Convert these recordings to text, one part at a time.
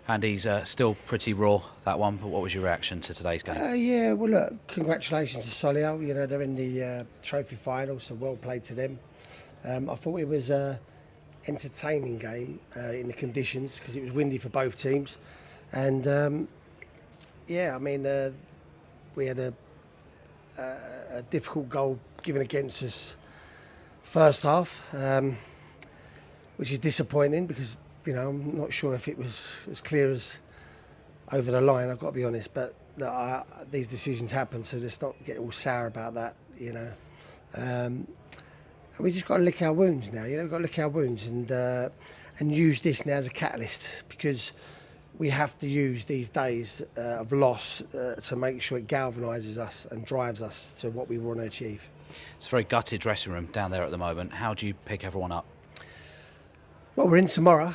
And he's still pretty raw, that one, but what was your reaction to today's game? Yeah, well, look, congratulations to Solihull. You know, they're in the trophy final, so well played to them. I thought it was an entertaining game in the conditions because it was windy for both teams. And yeah, I mean, we had a difficult goal given against us first half, which is disappointing because, you know, I'm not sure if it was as clear as over the line, I've got to be honest, but these decisions happen, so let's not get all sour about that, you know. And we just got to lick our wounds now, you know, we've got to lick our wounds and use this now as a catalyst, because we have to use these days of loss to make sure it galvanises us and drives us to what we want to achieve. It's a very gutted dressing room down there at the moment. How do you pick everyone up? Well, we're in tomorrow,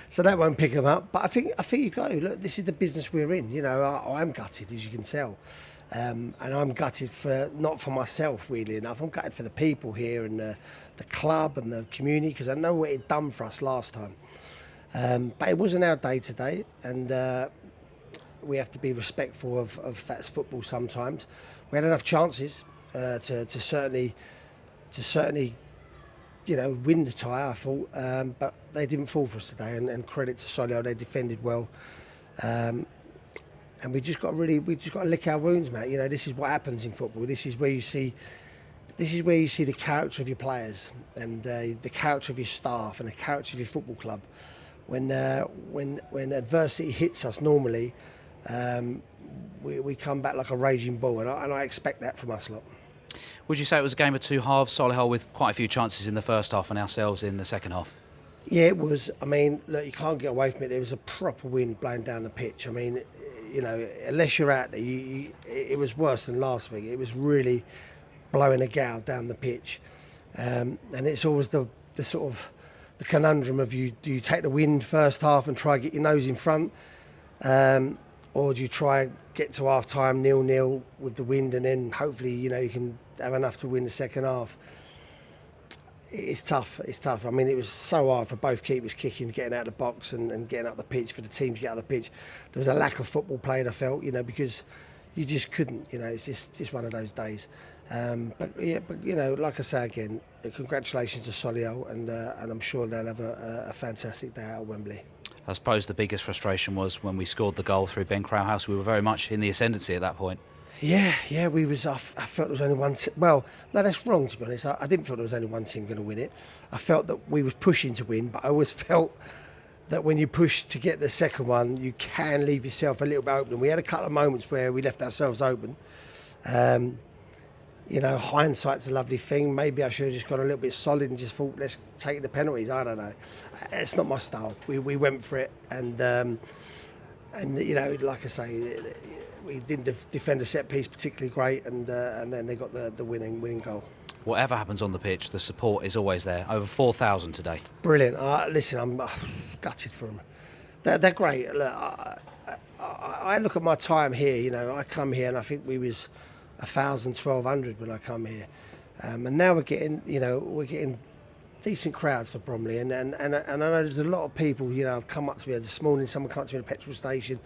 so that won't pick them up. But I think you go, look, this is the business we're in. You know, I'm gutted, as you can tell. And I'm gutted not for myself, really enough. I'm gutted for the people here and the club and the community, because I know what it done for us last time. But it wasn't our day today, and we have to be respectful of that's football sometimes. We had enough chances to certainly you know, win the tie, I thought, but they didn't fall for us today. And credit to Solihull, they defended well, and we just got to lick our wounds, mate. You know, this is what happens in football. This is where you see the character of your players and the character of your staff and the character of your football club. When adversity hits us, normally we come back like a raging bull, and I expect that from us lot. Would you say it was a game of two halves, Solihull with quite a few chances in the first half and ourselves in the second half? Yeah, it was. I mean, look, you can't get away from it. There was a proper wind blowing down the pitch. I mean, you know, unless you're out there, it was worse than last week. It was really blowing a gale down the pitch. And it's always the sort of the conundrum of do you take the wind first half and try to get your nose in front, or do you try get to half time 0-0 with the wind, and then hopefully, you know, you can have enough to win the second half. It's tough. I mean, it was so hard for both keepers kicking, getting out of the box and getting up the pitch, for the team to get out of the pitch. There was a lack of football played, I felt, you know, because you just couldn't, you know, it's just one of those days. But you know, like I say again, congratulations to Solihull, and I'm sure they'll have a fantastic day out at Wembley. I suppose the biggest frustration was when we scored the goal through Ben Crowhouse. We were very much in the ascendancy at that point. Yeah, we was. I felt there was only one. Well, no, that's wrong, to be honest. I didn't feel there was only one team going to win it. I felt that we was pushing to win, but I always felt that when you push to get the second one, you can leave yourself a little bit open. We had a couple of moments where we left ourselves open. You know, hindsight's a lovely thing. Maybe I should have just gone a little bit solid and just thought, let's take the penalties. I don't know. It's not my style. We went for it, and you know, like I say, we didn't defend a set piece particularly great, and then they got the winning goal. Whatever happens on the pitch, the support is always there. Over 4,000 today. Brilliant. Listen, I'm gutted for them. They're great. Look, I look at my time here. You know, I come here and I think we was 1,000, 1,200 when I come here, and now we're getting decent crowds for Bromley, and I know there's a lot of people, you know, have come up to me this morning. Someone came up to me at the petrol station.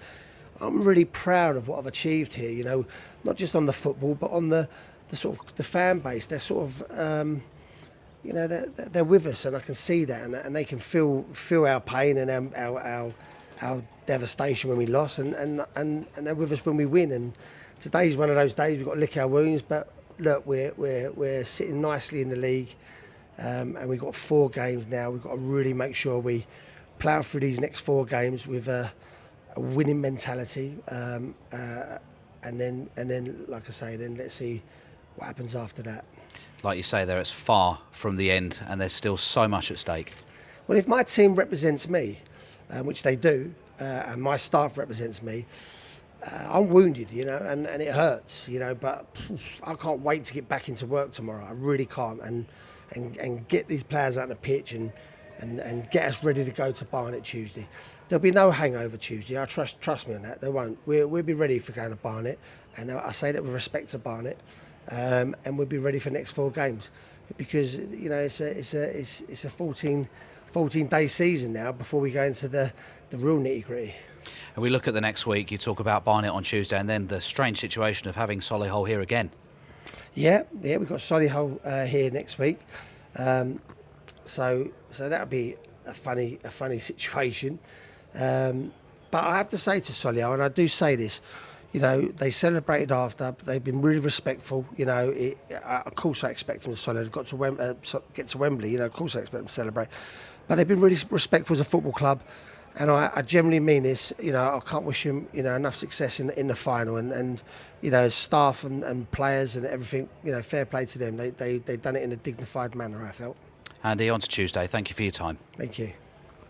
I'm really proud of what I've achieved here. You know, not just on the football, but on the sort of the fan base. They're sort of you know, they're with us, and I can see that, and they can feel our pain and our devastation when we lost, and they're with us when we win. And today's one of those days we've got to lick our wounds, but look, we're sitting nicely in the league, and we've got 4 games now. We've got to really make sure we plough through these next 4 games with a winning mentality, and then, like I say, then let's see what happens after that. Like you say there, it's far from the end, and there's still so much at stake. Well, if my team represents me, which they do, and my staff represents me, I'm wounded, you know, and it hurts, you know, but I can't wait to get back into work tomorrow. I really can't, and get these players out on the pitch and get us ready to go to Barnet Tuesday. There'll be no hangover Tuesday. I trust me on that. There won't. We'll be ready for going to Barnet, and I say that with respect to Barnet, and we'll be ready for the next 4 games, because you know it's a 14 14-day season now before we go into the real nitty-gritty. And we look at the next week, you talk about Barnet on Tuesday, and then the strange situation of having Solihull here again. Yeah, we've got Solihull here next week. So that'll be a funny situation. But I have to say to Solihull, and I do say this, they celebrated after. They've been really respectful. Of course I expect them to celebrate. They've got to get to Wembley. Of course I expect them to celebrate. But they've been really respectful as a football club, and I generally mean this. I can't wish them enough success in the final, and staff and players and everything. Fair play to them. They've done it in a dignified manner, I felt. Andy, on to Tuesday. Thank you for your time. Thank you.